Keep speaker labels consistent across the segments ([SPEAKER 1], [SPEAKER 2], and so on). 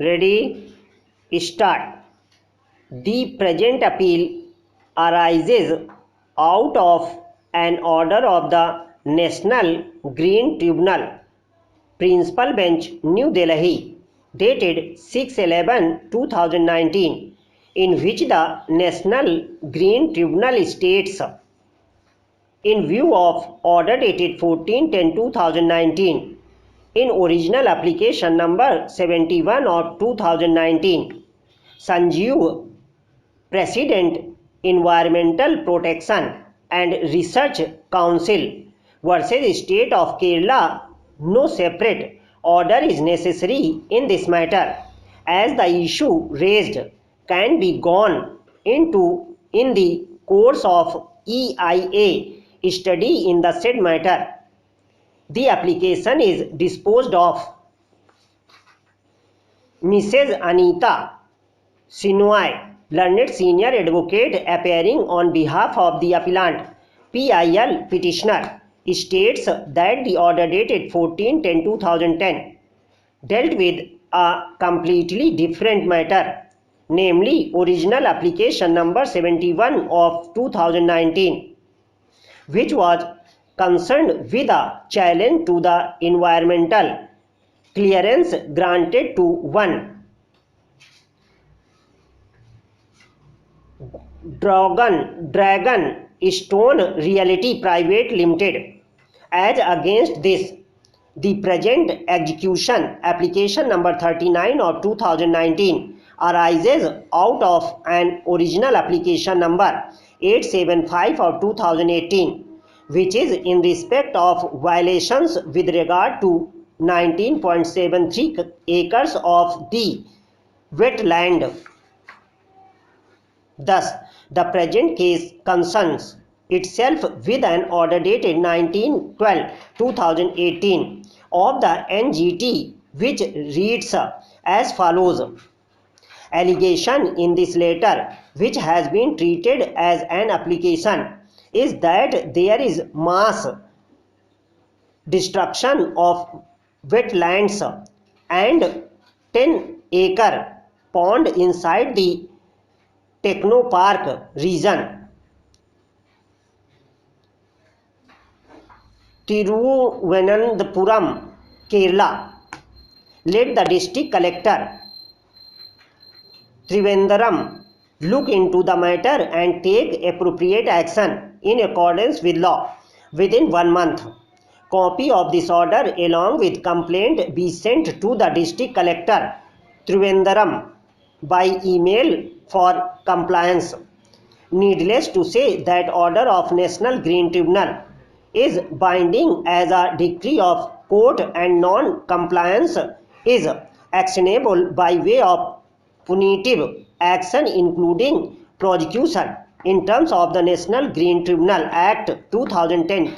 [SPEAKER 1] Ready? Start. The present appeal arises out of an order of the National Green Tribunal, Principal Bench, New Delhi, dated 6/11/2019, in which the National Green Tribunal states, in view of order dated 14/10/2019, in original application number 71 of 2019, Sanjeev, President, Environmental Protection and Research Council versus State of Kerala, no separate order is necessary in this matter, as the issue raised can be gone into in the course of EIA study in the said matter. The application is disposed of. Mrs. Anita Shinoy, learned senior advocate appearing on behalf of the appellant, PIL petitioner, states that the order dated 14/10/2010 dealt with a completely different matter, namely original application number 71 of 2019, which was concerned with a challenge to the environmental clearance granted to one Dragon Stone Realty Private Limited. As against this, the present execution application number 39 of 2019 arises out of an original application number 875 of 2018, which is in respect of violations with regard to 19.73 acres of the wetland. Thus, the present case concerns itself with an order dated 19/12/2018 of the NGT, which reads as follows. Allegation in this letter, which has been treated as an application, is that there is mass destruction of wetlands and 10-acre pond inside the Technopark region, Tiruvananthapuram, Kerala. Let the district collector Trivandrum look into the matter and take appropriate action in accordance with law within 1 month. Copy of this order along with complaint be sent to the district collector Trivandrum by email for compliance. Needless to say that order of National Green Tribunal is binding as a decree of court, and non-compliance is actionable by way of punitive action, including prosecution in terms of the National Green Tribunal Act 2010.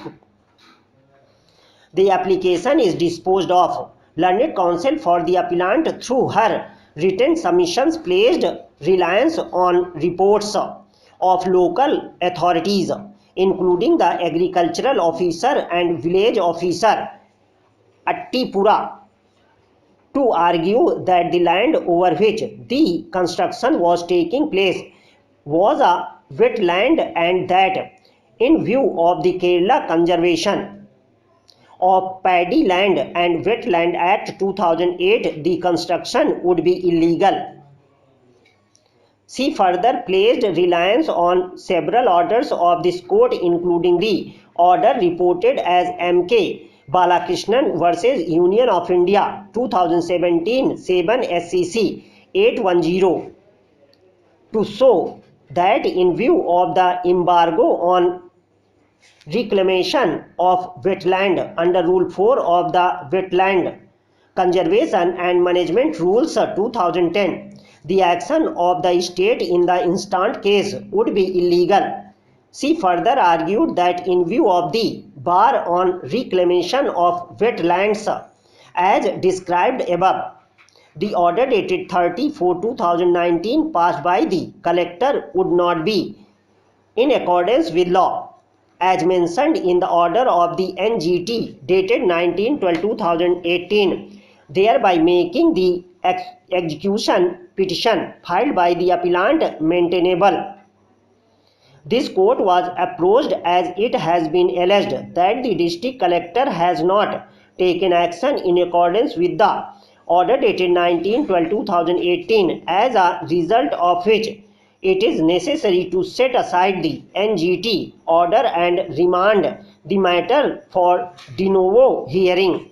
[SPEAKER 1] The application is disposed of. Learned counsel for the appellant, through her written submissions, placed reliance on reports of local authorities, including the agricultural officer and village officer Attipura, to argue that the land over which the construction was taking place was a wetland, and that in view of the Kerala Conservation of Paddy Land and Wetland Act 2008, the construction would be illegal. She further placed reliance on several orders of this court, including the order reported as M.K. Balakrishnan versus Union of India 2017 7 SCC 810, to show that in view of the embargo on reclamation of wetland under Rule 4 of the Wetland Conservation and Management Rules 2010, the action of the state in the instant case would be illegal. She further argued that in view of the bar on reclamation of wetlands as described above, the order dated 30/4/2019 passed by the collector would not be in accordance with law, as mentioned in the order of the NGT dated 19/12/2018, thereby making the execution petition filed by the appellant maintainable. This court was approached as it has been alleged that the district collector has not taken action in accordance with the order dated 19/12/2018, as a result of which it is necessary to set aside the NGT order and remand the matter for de novo hearing.